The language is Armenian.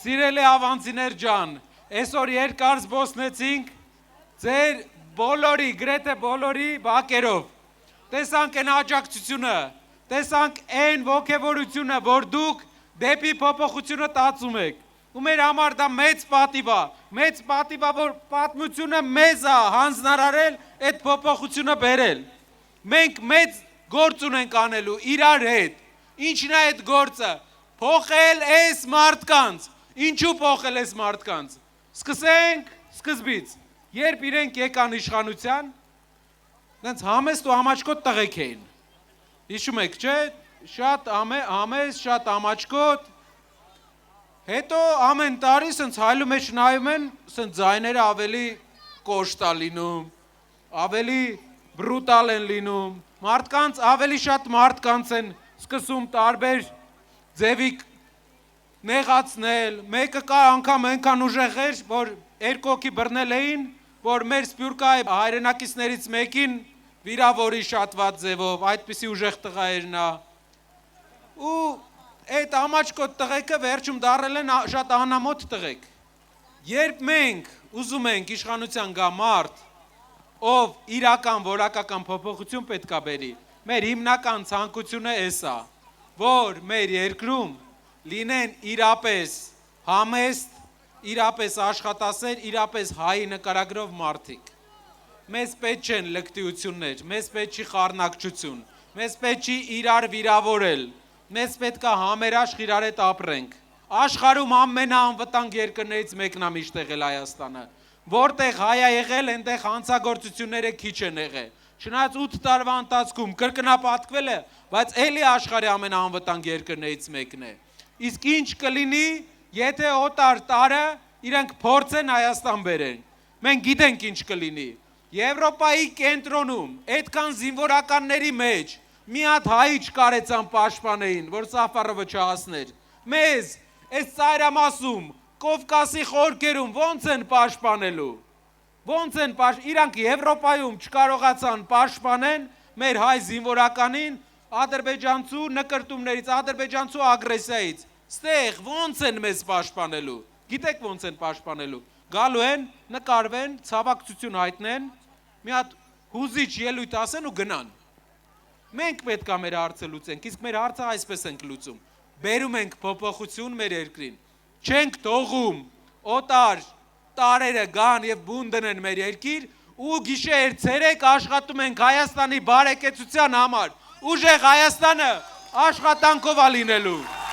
Սիրելի ավանցիներ ջան, այսօր երկար զբոսնեցինք ձեր բոլորի, գրեթե բոլորի բակերով։ Տեսանք այն աջակցությունը, տեսանք այն ոգևորությունը, որ դուք դեպի փոփոխությունը տածում եք։ Ու մեր համար դա մեծ պատիվ է, որ պատմությունը մեզ է հանձնարարել այդ փոփոխությունը բերել։ Մենք մեծ գործ ունենք անելու իրար հետ։ Ինչն է այդ գործը։ Փոխել այս մարդկանց։ Ինչու փոխել այս մարդկանց։ Սկսենք սկզբից։ Երբ իրենք եկան իշխանության, դենց համեստ ու ամաչկոտ տղեկ էին։ Հիշում եք, չէ՞, շատ համեստ, շատ ամաչկոտ։ Հետո ամեն տարի սենց հայլու մեջ նայում են, սենց ձայները ավելի կոշտ է լինում, ավելի բրուտալ են լինում, մարդկանց ավելի շատ մարդկանց են սկսում տարբեր ձևի նեղացնել, մեկը կար անգամ այնքան ուժեղ էր, որ երկու հոգի բռնել էին, որ մեր սպյուրքայի հայրենակիցներից մեկին վիրավորի շատված ձևով, այդպիսի ուժեղ տղա էր նա։ Ու այդ ամաչկոտ տղեկը վերջում դարել են շատ անամոթ տղեկ։ Երբ մենք ուզում ենք իշխանության գա մարդ, ով իրական որակական փոփոխություն պետք է բերի, մեր հիմնական ցանկությունը էս է, որ մեր երկրում լինեն իրապես համեստ, իրապես աշխատասեր, իրապես հայի նկարագրով մարդիկ։ Մեզ պետք չեն լկտիություններ, մեզ պետք չի խառնակչություն, մեզ պետք չի իրար վիրավորել, մեզ պետք է համերաշխ իրար հետ ապրենք։ Աշխարհում ամենաանվտանգ երկրներից մեկն է միշտ եղել Հայաստանը։ Որտեղ հայ է եղել, այնտեղ հանցագործությունները քիչ են եղել։ Չնայած 8 տարվա ընթացքում կրկնապատկվել է, բայց էլի աշխարհի ամենաանվտանգ երկրներից մեկն է։ Իսկ ինչ կլինի, եթե օտար տարը իրենք փորձեն Հայաստան բերեն։ Մենք գիտենք ինչ կլինի։ Եվրոպայի կենտրոնում, այդքան զինվորականների մեջ մի հատ հայի չկարեցան պաշտպանեին, որ Սաֆարովը չհասներ։ Մեզ այս ծայրամասում, Կովկասի խորքերում ոնց են պաշտպանելու։ Ոնց են իրանք Եվրոպայում չկարողացան պաշտպանեն մեր հայ զինվորականին ադրբեջանցու նկրտումներից, ադրբեջանցու ագրեսիայից։ Ստեղ ոնց են մեզ պաշտպանելու։ Գիտեք ոնց են պաշտպանելու։ Գալու են, նկարվեն, ցավակցություն հայտնեն, մի հատ հուզիչ ելույթ ասեն ու գնան։ Մենք պետք է մեր հարցը լուծենք, իսկ մեր հարցը այսպես ենք լուծում։ Բերում ենք փոփոխություն մեր երկրին։ Չենք թողում օտար տարերը գան եւ բուն դնեն մեր երկիր ու գիշեր ցերեկ աշխատում ենք Հայաստանի բարեկեցության համար։ Ուժեղ Հայաստանը աշխատանքով է լինելու։